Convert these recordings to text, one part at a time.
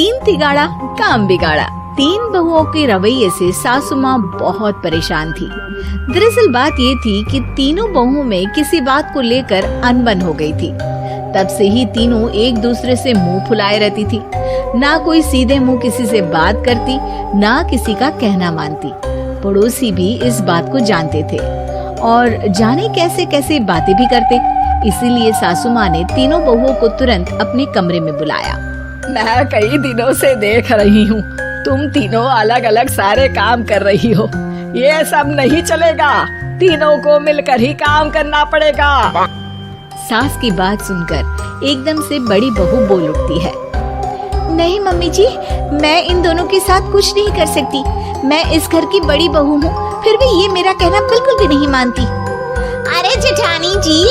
तीन तिगाड़ा काम बिगाड़ा। तीन बहुओं के रवैये से सासू माँ बहुत परेशान थी। दरअसल बात ये थी कि तीनों बहुओं में किसी बात को लेकर अनबन हो गई थी। तब से ही तीनों एक दूसरे से मुंह फुलाए रहती थी। ना कोई सीधे मुंह किसी से बात करती, ना किसी का कहना मानती। पड़ोसी भी इस बात को जानते थे और जाने कैसे कैसे बातें भी करते। इसीलिए सासू माँ ने तीनों बहुओं को तुरंत अपने कमरे में बुलाया। मैं कई दिनों से देख रही हूँ, तुम तीनों अलग अलग सारे काम कर रही हो। ये सब नहीं चलेगा, तीनों को मिलकर ही काम करना पड़ेगा। सास की बात सुनकर एकदम से बड़ी बहू बोल उठती है। नहीं मम्मी जी, मैं इन दोनों के साथ कुछ नहीं कर सकती। मैं इस घर की बड़ी बहू हूँ, फिर भी ये मेरा कहना बिल्कुल भी नहीं मानती। अरे जेठानी जी,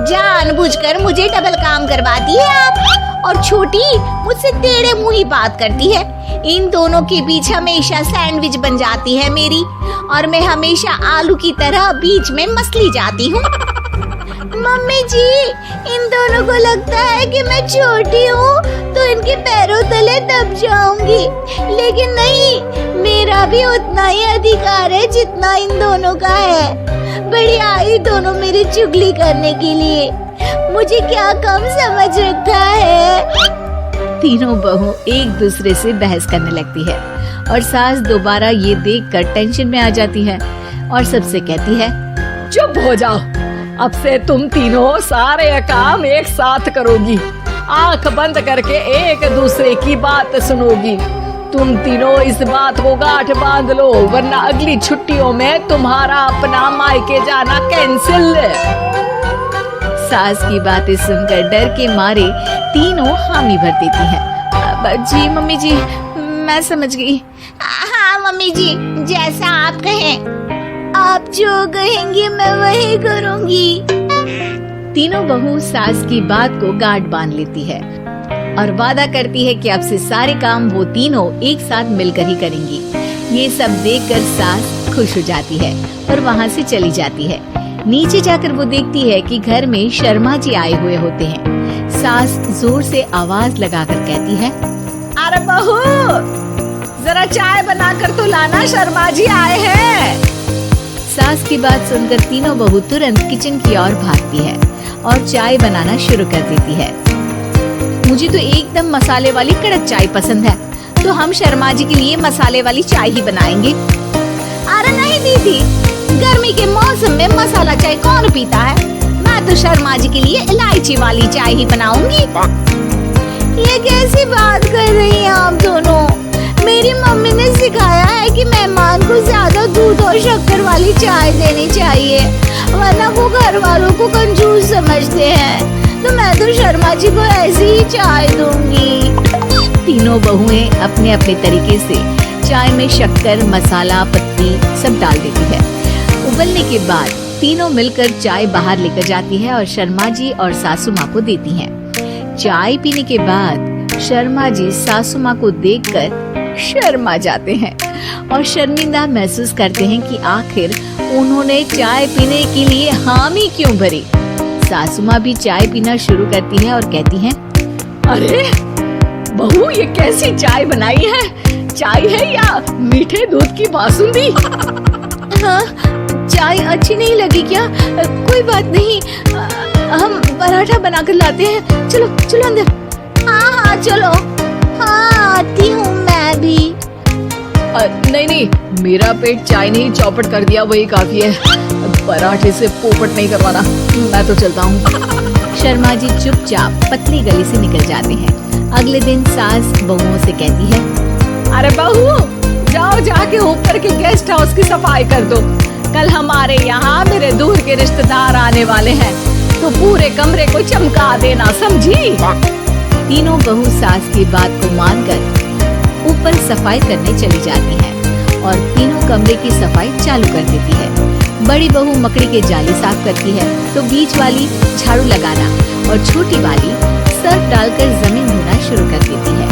जानबूझकर मुझे डबल काम करवाती है आप। और छोटी मुझसे टेढ़े मुंह ही बात करती है। इन दोनों के बीच हमेशा सैंडविच बन जाती है मेरी, और मैं हमेशा आलू की तरह बीच में मसली जाती हूँ। मम्मी जी, इन दोनों को लगता है कि मैं छोटी हूँ तो इनके पैरों तले दब जाऊंगी, लेकिन नहीं, मेरा भी उतना ही अधिकार है जितना इन दोनों का है। बड़ी आई दोनों मेरी चुगली करने के लिए, मुझे क्या कम समझ रखा है। तीनों बहू एक दूसरे से बहस करने लगती है और सास दोबारा ये देखकर टेंशन में आ जाती है और सबसे कहती है, चुप हो जाओ, अब से तुम तीनों सारे काम एक साथ करोगी। आंख बंद करके एक दूसरे की बात सुनोगी। तुम तीनों इस बात को गांठ बांध लो, वरना अगली छुट्टियों में तुम्हारा अपना मायके जाना कैंसिल। सास की बातें सुनकर डर के मारे तीनों हामी भर देती हैं। जी मम्मी जी, मैं समझ गई। हाँ मम्मी जी, जैसा आप कहें। आप जो कहेंगी मैं वही करूंगी। तीनों बहू सास की बात को गांठ बांध लेती है और वादा करती है कि अब से सारे काम वो तीनों एक साथ मिलकर ही करेंगी। ये सब देखकर सास खुश हो जाती है और वहाँ से चली जाती है। नीचे जाकर वो देखती है कि घर में शर्मा जी आए हुए होते हैं। सास जोर से आवाज लगाकर कहती है, अरे बहू, जरा चाय बनाकर तो लाना, शर्मा जी आए हैं। सास की बात सुनकर तीनों बहू तुरंत किचन की ओर भागती है और चाय बनाना शुरू कर देती है। मुझे तो एकदम मसाले वाली कड़क चाय पसंद है, तो हम शर्मा जी के लिए मसाले वाली चाय ही बनाएंगे। अरे नहीं दीदी, गर्मी के मौसम में मसाला चाय कौन पीता है? मैं तो शर्मा जी के लिए इलायची वाली चाय ही बनाऊंगी। ये कैसी बात कर रही हैं आप दोनों? मेरी मम्मी ने सिखाया है कि मेहमान को ज्यादा दूध और शक्कर वाली चाय देनी चाहिए, वरना वो घर वालों को कंजूस समझते हैं। तो मैं तो शर्मा जी को ऐसी ही चाय दूंगी। तीनों बहुएं अपने अपने तरीके से चाय में शक्कर, मसाला, पत्ती सब डाल देती है। उबलने के बाद तीनों मिलकर चाय बाहर लेकर जाती है और शर्मा जी और सासू माँ को देती हैं। चाय पीने के बाद शर्मा जी सासू माँ को देखकर शर्मा जाते हैं और शर्मिंदा महसूस करते हैं कि आखिर उन्होंने चाय पीने के लिए हामी क्यों भरी। सासू माँ भी चाय पीना शुरू करती है और कहती हैं, अरे बहू, ये कैसी चाय बनाई है? चाय है या मीठे दूध की बासुंदी? हाँ, चाय अच्छी नहीं लगी क्या? कोई बात नहीं, हम पराठा बनाकर लाते हैं। चलो चलो अंदर। हाँ हाँ चलो, हाँ आती हूँ मैं भी। नहीं नहीं, मेरा पेट चाय ने ही चौपट कर दिया, वही काफी है। पराठे से पोपट नहीं करवाना, मैं तो चलता हूँ। शर्मा जी चुपचाप पतली गली से निकल जाते हैं। अगले दिन सास बहुओं से कहती है, अरे बहू, जाओ जाके ऊपर के गेस्ट हाउस की सफाई कर दो। कल हमारे यहाँ मेरे दूर के रिश्तेदार आने वाले हैं, तो पूरे कमरे को चमका देना, समझी? तीनों बहू सास की बात को मानकर ऊपर सफाई करने चली जाती है और तीनों कमरे की सफाई चालू कर देती है। बड़ी बहू मकड़ी के जाली साफ करती है तो बीच वाली झाड़ू लगाना और छोटी वाली सर्फ डालकर जमीन धोना शुरू कर देती है।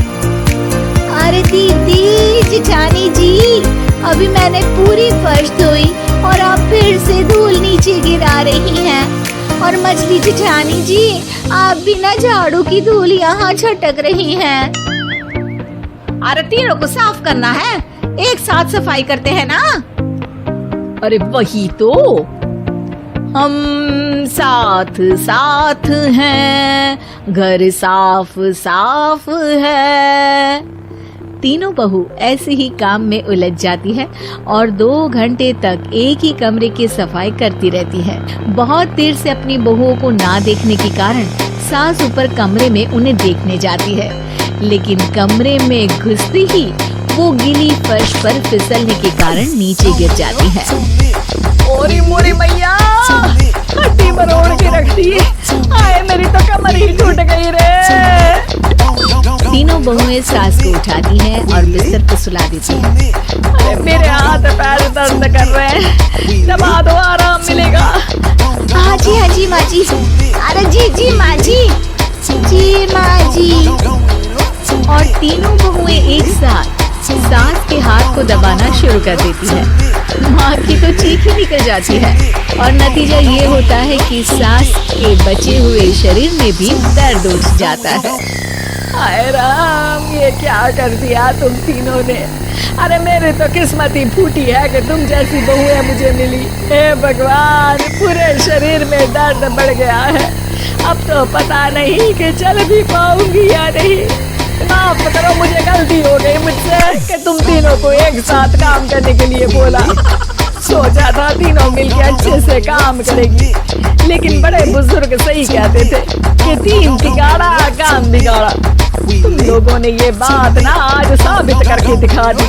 अरे दीदी, जेठानी जी, अभी मैंने पूरी फर्श धोई और आप फिर से धूल नीचे गिरा रही हैं। और मछली जेठानी जी, आप बिना झाड़ू की धूल यहाँ छटक रही हैं। अरे तीनों को साफ करना है, एक साथ सफाई करते हैं ना। अरे वही तो, हम साथ साथ हैं, घर साफ साफ है। तीनों बहू ऐसे ही काम में उलझ जाती है और 2 घंटे तक एक ही कमरे की सफाई करती रहती है। बहुत देर से अपनी बहुओं को ना देखने के कारण सास ऊपर कमरे में उन्हें देखने जाती है, लेकिन कमरे में घुसते ही वो गीली फर्श पर फिसलने के कारण नीचे गिर जाती है। ओरी मोरी मैया, हड्डी मरोड़ के रख दी। आए मेरी तो कमर ही टूट गई रे। तीनों बहुएं सास को उठाती हैं और बिस्तर पर सुला देती हैं। अरे मेरे हाथ पैर दर्द कर रहे हैं, दबा दो आराम मिलेगा। हाँ जी माँ जी। अरे जी माँ जी माँ जी। और तीनों बहुएं एक साथ सास के हाथ को दबाना शुरू कर देती है। माँ की तो चीख ही निकल जाती है और नतीजा ये होता है कि सास के बचे हुए शरीर में भी दर्द उठ जाता है। हाय राम, ये क्या कर दिया तुम तीनों ने। अरे मेरी तो किस्मत ही फूटी है कि तुम जैसी बहुएं मुझे मिली। हे भगवान, पूरे शरीर में दर्द बढ़ गया है। अब तो पता नहीं कि चल भी पाऊंगी या नहीं। माफ करो, मुझे गलती हो गई मुझसे कि तुम तीनों को एक साथ काम करने के लिए बोला। सोचा था तीनों मिलके अच्छे से काम करेगी, लेकिन बड़े बुजुर्ग सही कहते थे कि 3 बिगाड़ा काम बिगाड़ा। तुम लोगों ने ये बात ना आज साबित करके दिखा दी।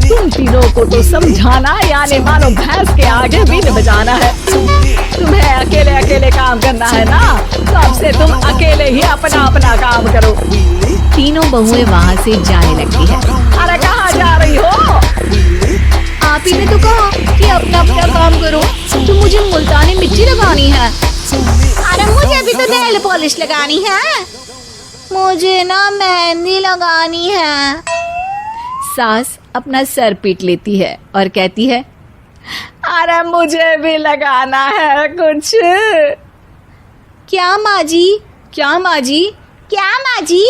तुम तीनों को तो समझाना यानी मानो भैंस के आगे बीन बजाना है। तुम्हें अकेले अकेले काम करना है ना, तो अब से तुम अकेले ही अपना अपना काम करो। तीनों बहुएं वहाँ से जाने लगती है। अरे कहाँ जा रही हो? आप ही ने तो कहा कि अपना अपना काम करो, तो मुझे मुल्तानी मिट्टी लगानी है। अरे मुझे भी तो नेल पॉलिश लगानी है। मुझे ना मेहंदी लगानी है। सास अपना सर पीट लेती है और कहती है, अरे मुझे भी लगाना है कुछ। क्या माँ जी? क्या माँ जी? क्या माँ जी?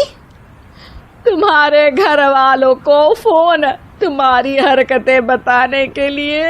तुम्हारे घर वालों को फोन तुम्हारी हरकतें बताने के लिए।